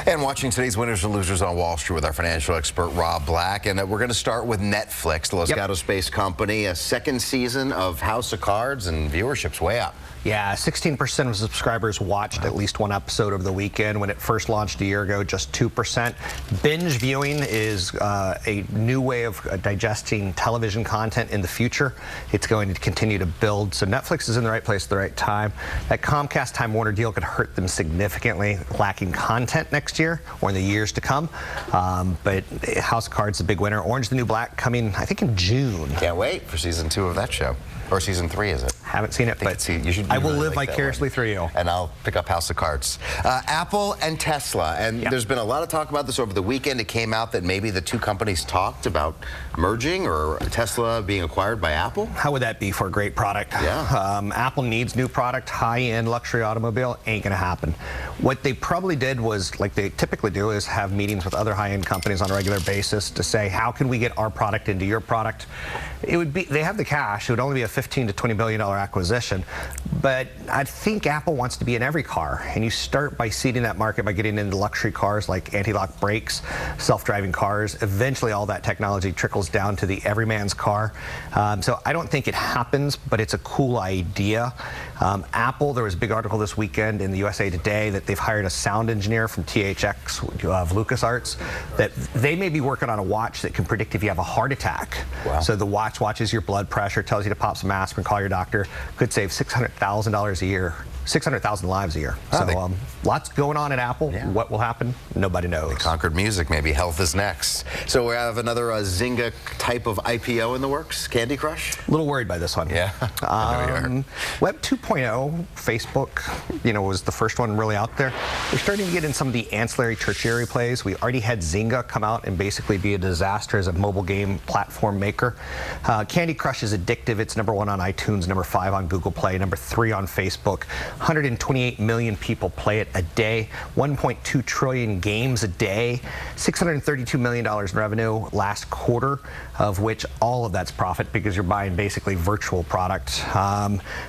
And watching today's winners and losers on Wall Street with our financial expert, Rob Black. And we're going to start with Netflix, the Los Gatos-based company. A second season of House of Cards, and viewership's way up. Yeah, 16% of subscribers watched at least one episode over the weekend. When it first launched a year ago, just 2%. Binge viewing is a new way of digesting television content in the future. It's going to continue to build. So Netflix is in the right place at the right time. That Comcast Time Warner deal could hurt them significantly, lacking content next year or in the years to come. But House of Cards is a big winner. Orange is the New Black coming, I think, in June. Can't wait for season 2 of that show. Or season 3, is it? Haven't seen it, but I will live vicariously through you. And I'll pick up House of Cards. Apple and Tesla, and there's been a lot of talk about this over the weekend. It came out that maybe the two companies talked about merging, or Tesla being acquired by Apple. How would that be for a great product? Yeah. Apple needs new product, high-end luxury automobile, ain't gonna happen. What they probably did was, like they typically do, is have meetings with other high-end companies on a regular basis to say, how can we get our product into your product? It would be, they have the cash, it would only be a $15 to $20 billion acquisition, but I think Apple wants to be in every car, and you start by seeding that market by getting into luxury cars like anti-lock brakes, self-driving cars. Eventually all that technology trickles down to the everyman's car. So I don't think it happens, but it's a cool idea. Apple, there was a big article this weekend in the USA Today that they've hired a sound engineer from THX of LucasArts, that they may be working on a watch that can predict if you have a heart attack. Wow. So the watch watches your blood pressure, tells you to pop some aspirin, call your doctor. Could save $600,000 a year. 600,000 lives a year. So lots going on at Apple. Yeah. What will happen? Nobody knows. They conquered music. Maybe health is next. So we have another Zynga type of IPO in the works. Candy Crush? A little worried by this one. Yeah. Web 2.0, Facebook, was the first one really out there. We're starting to get in some of the ancillary tertiary plays. We already had Zynga come out and basically be a disaster as a mobile game platform maker. Candy Crush is addictive. It's #1 on iTunes, #5 on Google Play, #3 on Facebook. 128 million people play it a day, 1.2 trillion games a day, $632 million in revenue last quarter, of which all of that's profit because you're buying basically virtual product.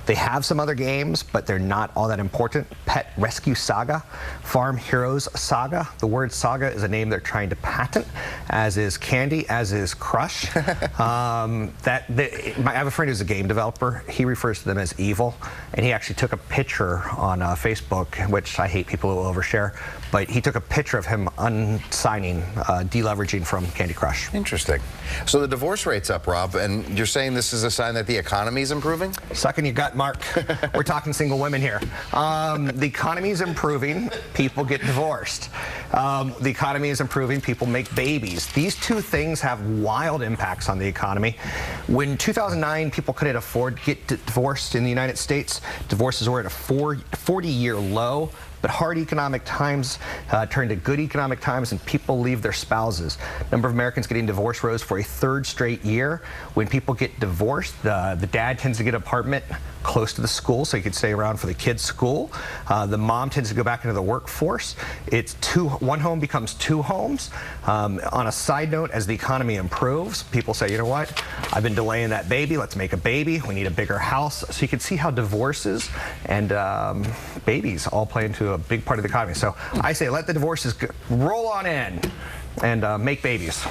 They have some other games, but they're not all that important. Pet Rescue Saga, Farm Heroes Saga. The word saga is a name they're trying to patent, as is Candy, as is Crush. I have a friend who's a game developer. He refers to them as evil, and he actually took a picture on Facebook, which I hate people who overshare, but he took a picture of him unsigning, deleveraging from Candy Crush. Interesting. So the divorce rate's up, Rob, and you're saying this is a sign that the economy's improving? Suck in your gut, Mark. We're talking single women here. The economy's improving, people get divorced. The economy is improving, people make babies. These two things have wild impacts on the economy. When 2009, people couldn't afford to get divorced in the United States. Divorces were at a 40-year low. But hard economic times turn to good economic times, and people leave their spouses. Number of Americans getting divorced rose for a 3rd straight year. When people get divorced, the dad tends to get an apartment close to the school so he can stay around for the kids' school. The mom tends to go back into the workforce. It's one home becomes 2 homes. On a side note, as the economy improves, people say, you know what? I've been delaying that baby. Let's make a baby. We need a bigger house. So you can see how divorces and babies all play into a big part of the economy. So I say let the divorces roll on in and make babies.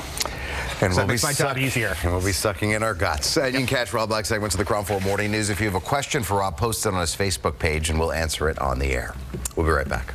And so that makes my job easier. And we'll be sucking in our guts. And you can catch Rob Black segments of the KRON 4 Morning News. If you have a question for Rob, post it on his Facebook page and we'll answer it on the air. We'll be right back.